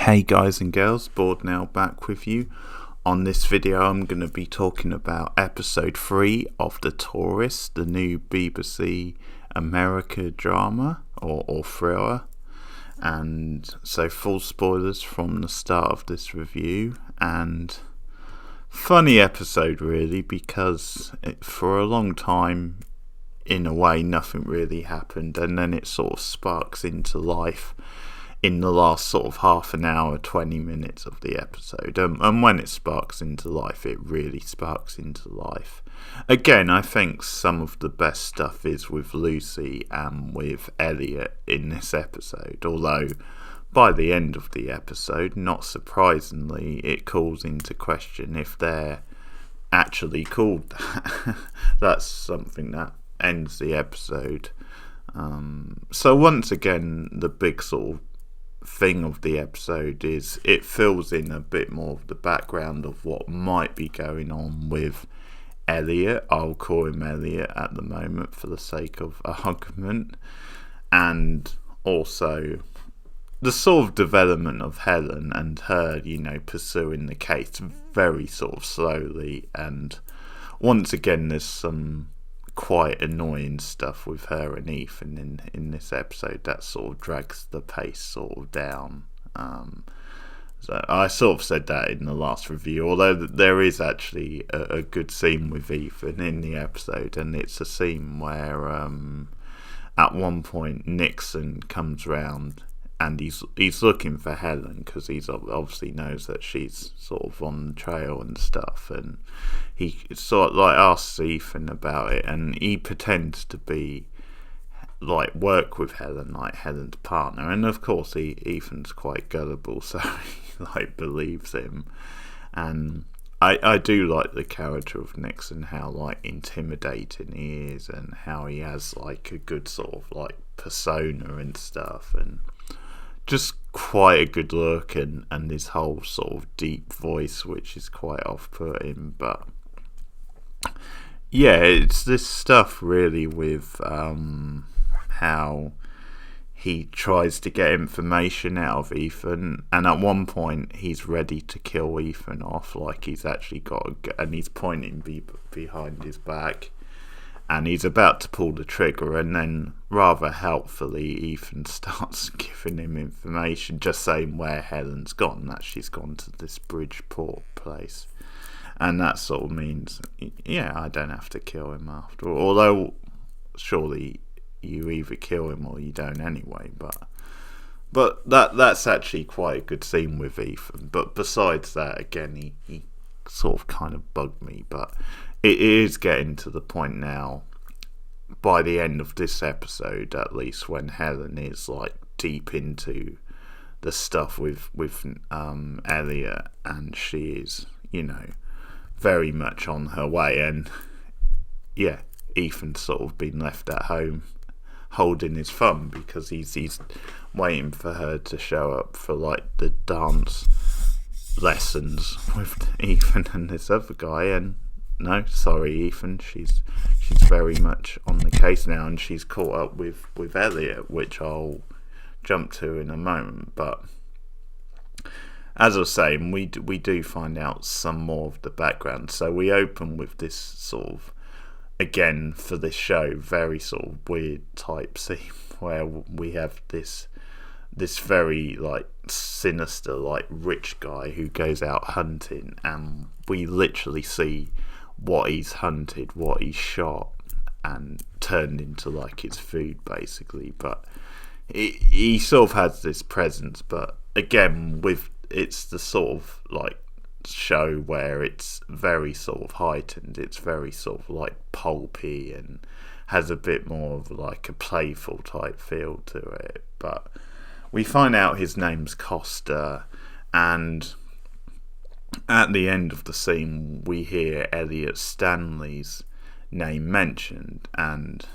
Hey guys and girls, Bored Now back with you. On this video I'm going to be talking about episode 3 of The Tourist, the new BBC America drama or thriller. And so full spoilers from the start of this review, and funny episode really, because for a long time in a way nothing really happened, and then it sort of sparks into life in the last sort of half an hour, 20 minutes of the episode. And when it sparks into life, it really sparks into life. Again, I think some of the best stuff is with Lucy and with Elliot in this episode, although by the end of the episode, not surprisingly, it calls into question if they're actually called that. That's something that ends the episode. So once again, the big sort of thing of the episode is it fills in a bit more of the background of what might be going on with Elliot. I'll call him Elliot at the moment for the sake of argument, and also the sort of development of Helen and her, pursuing the case very sort of slowly. And once again, there's some quite annoying stuff with her and Ethan in this episode that sort of drags the pace sort of down. So I sort of said that in the last review, although there is actually a good scene with Ethan in the episode, and it's a scene where at one point Nixon comes round and he's looking for Helen because he's obviously knows that she's sort of on the trail and stuff, and he sort of like asks Ethan about it, and he pretends to be like work with Helen, like Helen's partner, and of course Ethan's quite gullible, so he like believes him. And I do like the character of Nixon, how like intimidating he is, and how he has like a good sort of like persona and stuff, and just quite a good look, and this whole sort of deep voice which is quite off-putting. But yeah, it's this stuff really with how he tries to get information out of Ethan, and at one point he's ready to kill Ethan off, like he's actually and he's pointing behind his back, and he's about to pull the trigger, and then rather helpfully Ethan starts giving him information, just saying where Helen's gone, that she's gone to this Bridgeport place. And that sort of means, yeah, I don't have to kill him after all. Although, surely you either kill him or you don't anyway. But that's actually quite a good scene with Ethan. But besides that, again, he sort of kind of bugged me. But it is getting to the point now, by the end of this episode at least, when Helen is like deep into the stuff with Elliot, and she is, very much on her way. And yeah, Ethan's sort of been left at home holding his thumb because he's waiting for her to show up for like the dance lessons with Ethan and this other guy, and no, sorry Ethan, she's very much on the case now, and she's caught up with Elliot, which I'll jump to in a moment. But as I was saying, we do find out some more of the background. So we open with this sort of, again for this show, very sort of weird type scene where we have this very like sinister like rich guy who goes out hunting, and we literally see what he's hunted, what he's shot and turned into like his food basically. But he sort of has this presence, but again it's the sort of like show where it's very sort of heightened, it's very sort of like pulpy and has a bit more of like a playful type feel to it. But we find out his name's Costa, and at the end of the scene we hear Elliot Stanley's name mentioned, and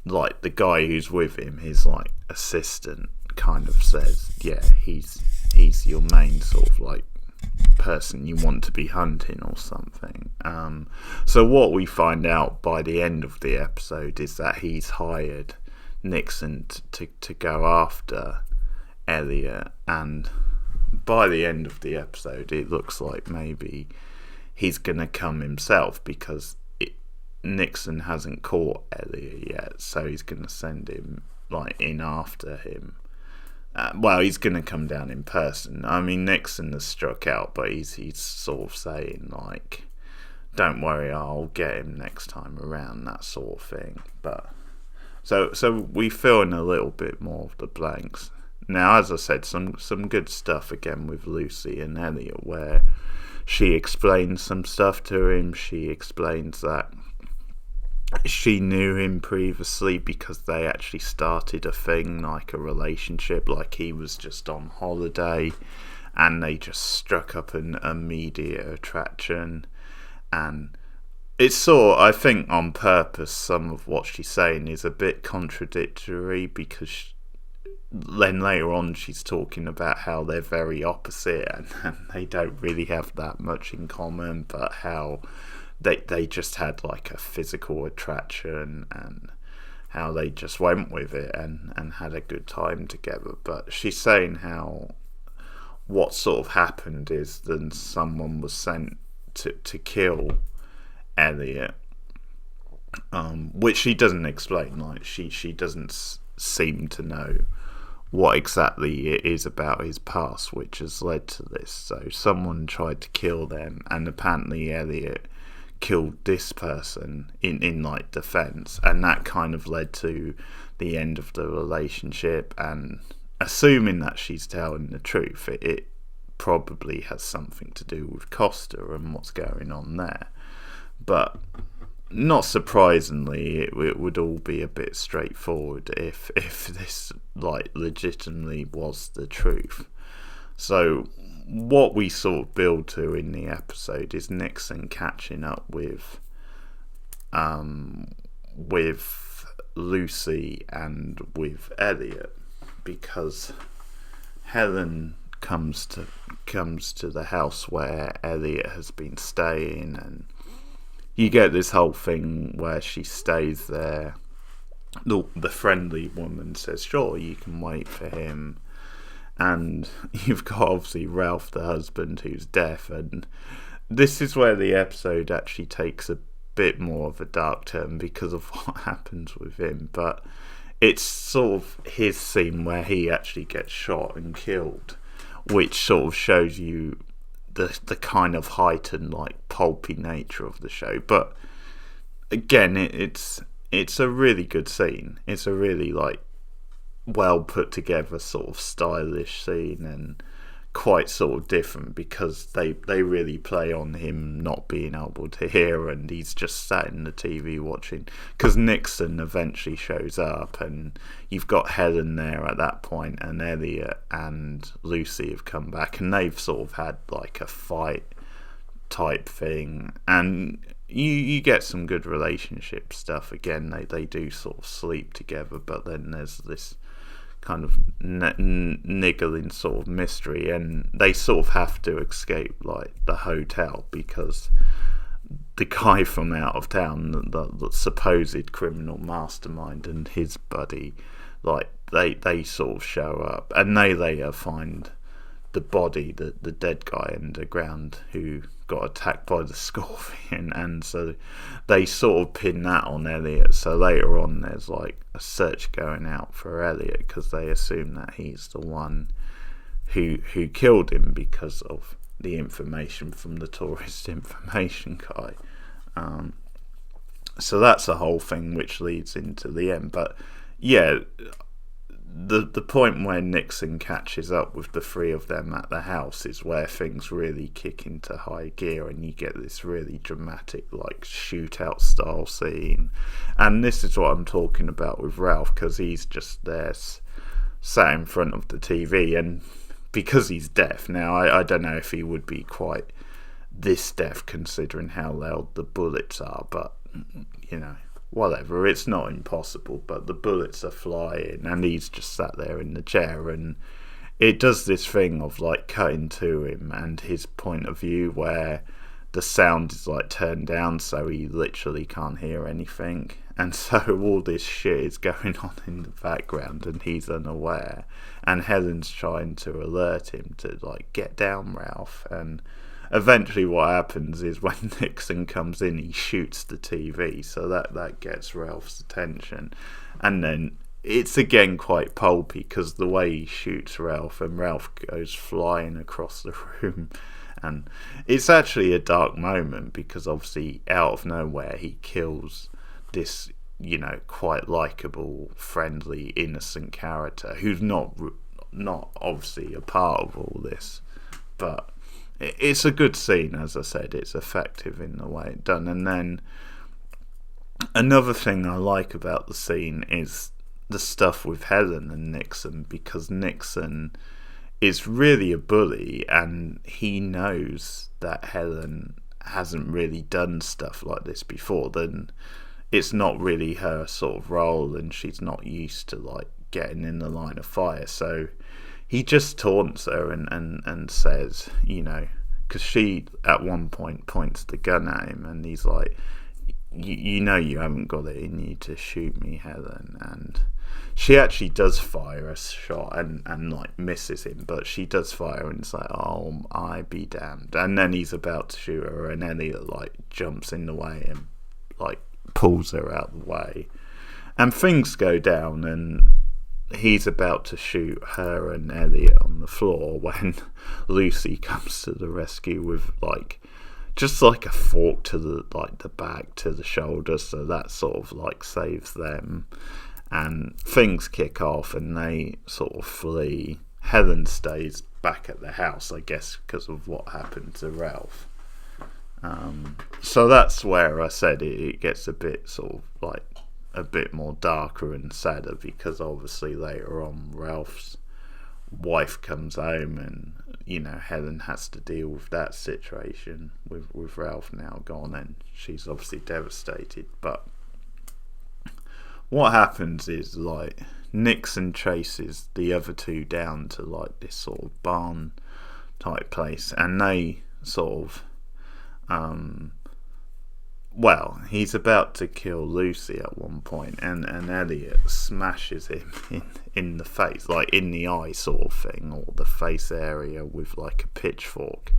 like the guy who's with him, his like assistant, kind of says, yeah, he's your main sort of like person you want to be hunting or something. So what we find out by the end of the episode is that he's hired Nixon to go after Elliot, and by the end of the episode, it looks like maybe he's going to come himself because Nixon hasn't caught Elliot yet, so he's going to send him in after him. He's going to come down in person. I mean, Nixon has struck out, but he's sort of saying don't worry, I'll get him next time around, that sort of thing. But so we fill in a little bit more of the blanks. Now, as I said, some good stuff again with Lucy and Elliot, where she explains some stuff to him. She explains that she knew him previously because they actually started a thing, like a relationship, like he was just on holiday and they just struck up an immediate attraction. And it's I think on purpose, some of what she's saying is a bit contradictory, because then later on she's talking about how they're very opposite and they don't really have that much in common, but how they just had a physical attraction and how they just went with it and had a good time together. But she's saying how what sort of happened is then someone was sent to kill Elliot, which she doesn't explain. She doesn't seem to know what exactly it is about his past which has led to this. So someone tried to kill them, and apparently Elliot killed this person in defense, and that kind of led to the end of the relationship. And assuming that she's telling the truth, it probably has something to do with Costa and what's going on there. But not surprisingly, it would all be a bit straightforward if this legitimately was the truth. So what we sort of build to in the episode is Nixon catching up with Lucy and with Elliot, because Helen comes to the house where Elliot has been staying, and you get this whole thing where she stays there. The friendly woman says, sure, you can wait for him. And you've got obviously Ralph, the husband, who's deaf. And this is where the episode actually takes a bit more of a dark turn because of what happens with him. But it's sort of his scene where he actually gets shot and killed, which sort of shows you the kind of heightened, pulpy nature of the show. But again, it's a really good scene. It's a really well put together sort of stylish scene, and quite sort of different because they really play on him not being able to hear, and he's just sat in the TV watching, because Nixon eventually shows up, and you've got Helen there at that point, and Elliot and Lucy have come back, and they've sort of had a fight type thing, and you get some good relationship stuff. Again, they do sort of sleep together, but then there's this kind of niggling sort of mystery, and they sort of have to escape the hotel because the guy from out of town, the supposed criminal mastermind, and his buddy, they sort of show up, and they later find the body, the dead guy underground who got attacked by the scorpion, and so they sort of pin that on Elliot. So later on there's a search going out for Elliot because they assume that he's the one who killed him because of the information from the tourist information guy. So that's a whole thing which leads into the end. But yeah, the point where Nixon catches up with the three of them at the house is where things really kick into high gear, and you get this really dramatic shootout style scene. And this is what I'm talking about with Ralph, because he's just there sat in front of the TV, and because he's deaf now, I don't know if he would be quite this deaf considering how loud the bullets are, but whatever, it's not impossible. But the bullets are flying and he's just sat there in the chair, and it does this thing of cutting to him and his point of view where the sound is like turned down so he literally can't hear anything, and so all this shit is going on in the background and he's unaware, and Helen's trying to alert him to like, get down, Ralph. And eventually what happens is when Nixon comes in, he shoots the TV, so that gets Ralph's attention. And then it's again quite pulpy because the way he shoots Ralph, and Ralph goes flying across the room. And it's actually a dark moment because obviously out of nowhere he kills this, quite likeable, friendly, innocent character who's not obviously a part of all this. But it's a good scene, as I said. It's effective in the way it's done. And then another thing I like about the scene is the stuff with Helen and Nixon, because Nixon is really a bully and he knows that Helen hasn't really done stuff like this before. Then it's not really her sort of role and she's not used to like getting in the line of fire, so he just taunts her and says, because she at one point points the gun at him and he's like, you haven't got it in you to shoot me, Helen. And she actually does fire a shot and like misses him, but she does fire and it's like, oh, I be damned. And then he's about to shoot her and Elliot like jumps in the way and like pulls her out of the way, and things go down and he's about to shoot her and Elliot on the floor when Lucy comes to the rescue with like just like a fork to the back to the shoulder, so that sort of like saves them, and things kick off and they sort of flee. Helen stays back at the house, I guess, because of what happened to Ralph. So that's where I said it gets a bit sort of like a bit more darker and sadder, because obviously later on Ralph's wife comes home and Helen has to deal with that situation with Ralph now gone, and she's obviously devastated. But what happens is like Nixon chases the other two down to like this sort of barn type place, and they sort of he's about to kill Lucy at one point, and Elliot smashes him in the face, like in the eye sort of thing, or the face area, with like a pitchfork,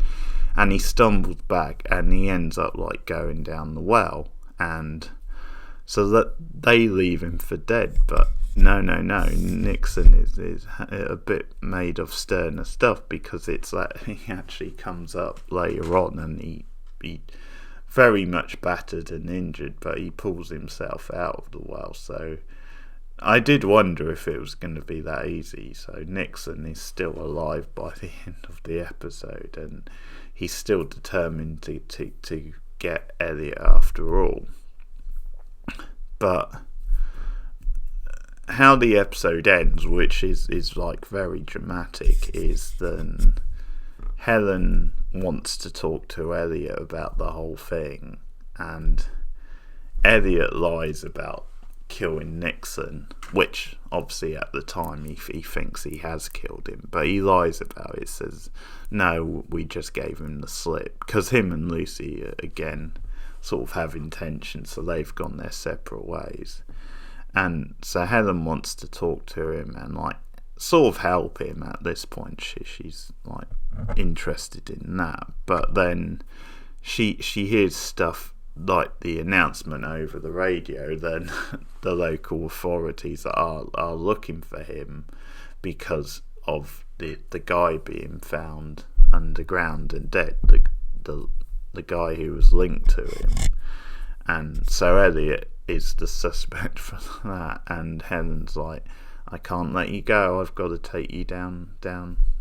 and he stumbles back and he ends up like going down the well, and so that they leave him for dead. But no, Nixon is a bit made of sterner stuff, because it's that he actually comes up later on and he very much battered and injured, but he pulls himself out of the well. So I did wonder if it was going to be that easy. So Nixon is still alive by the end of the episode, and he's still determined to get Elliot after all. But how the episode ends, which is like very dramatic, is then Helen wants to talk to Elliot about the whole thing, and Elliot lies about killing Nixon, which obviously at the time he thinks he has killed him, but he lies about it, says no, we just gave him the slip, because him and Lucy again sort of have intentions, so they've gone their separate ways. And so Helen wants to talk to him and like sort of help him at this point. She's like interested in that, but then she hears stuff like the announcement over the radio. Then the local authorities are looking for him because of the guy being found underground and dead, the guy who was linked to him, and so Elliot is the suspect for that. And Helen's like, I can't let you go, I've got to take you down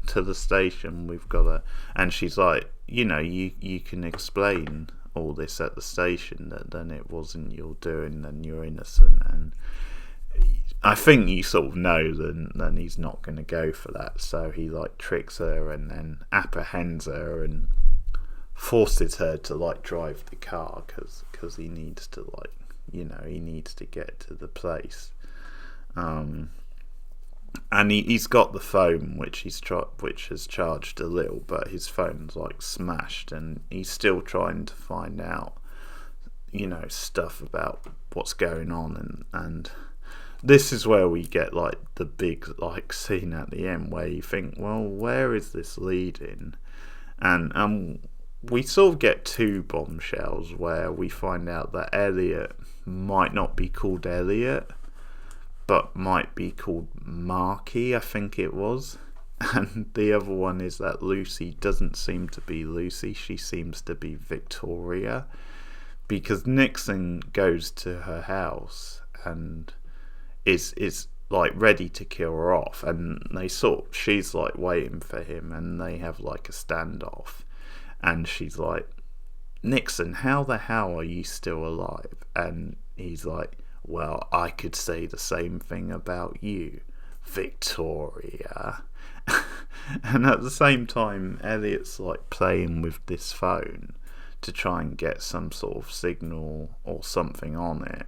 to the station, we've got to. And she's like, you can explain all this at the station, that then it wasn't your doing, then you're innocent. And I think you sort of know then he's not going to go for that, so he like tricks her and then apprehends her and forces her to like drive the car, because he needs to like he needs to get to the place. and he's got the phone which which has charged a little, but his phone's like smashed, and he's still trying to find out, stuff about what's going on, and this is where we get like the big like scene at the end where you think, well, where is this leading? And we sort of get two bombshells where we find out that Elliot might not be called Elliot, but might be called Marky, I think it was. And the other one is that Lucy doesn't seem to be Lucy, she seems to be Victoria, because Nixon goes to her house and is like ready to kill her off, and she's like waiting for him, and they have like a standoff, and she's like, Nixon, how the hell are you still alive? And he's like, well, I could say the same thing about you, Victoria. And at the same time, Elliot's like playing with this phone to try and get some sort of signal or something on it,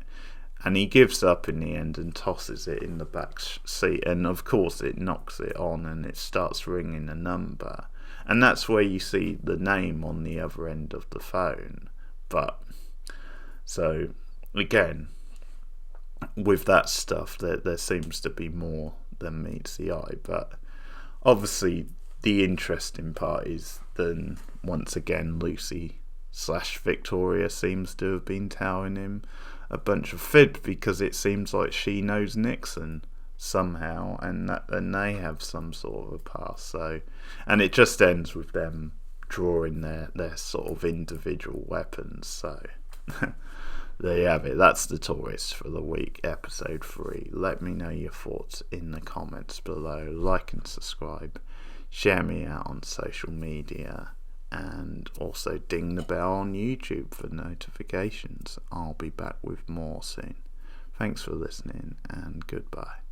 and he gives up in the end and tosses it in the back seat, and of course it knocks it on and it starts ringing a number, and that's where you see the name on the other end of the phone. But so again, with that stuff, there seems to be more than meets the eye, but obviously the interesting part is then once again Lucy/Victoria seems to have been telling him a bunch of fib, because it seems like she knows Nixon somehow, and they have some sort of a past. So, and it just ends with them drawing their sort of individual weapons. So there you have it. That's The Tourist for the week, episode 3. Let me know your thoughts in the comments below. Like and subscribe. Share me out on social media. And also ding the bell on YouTube for notifications. I'll be back with more soon. Thanks for listening, and goodbye.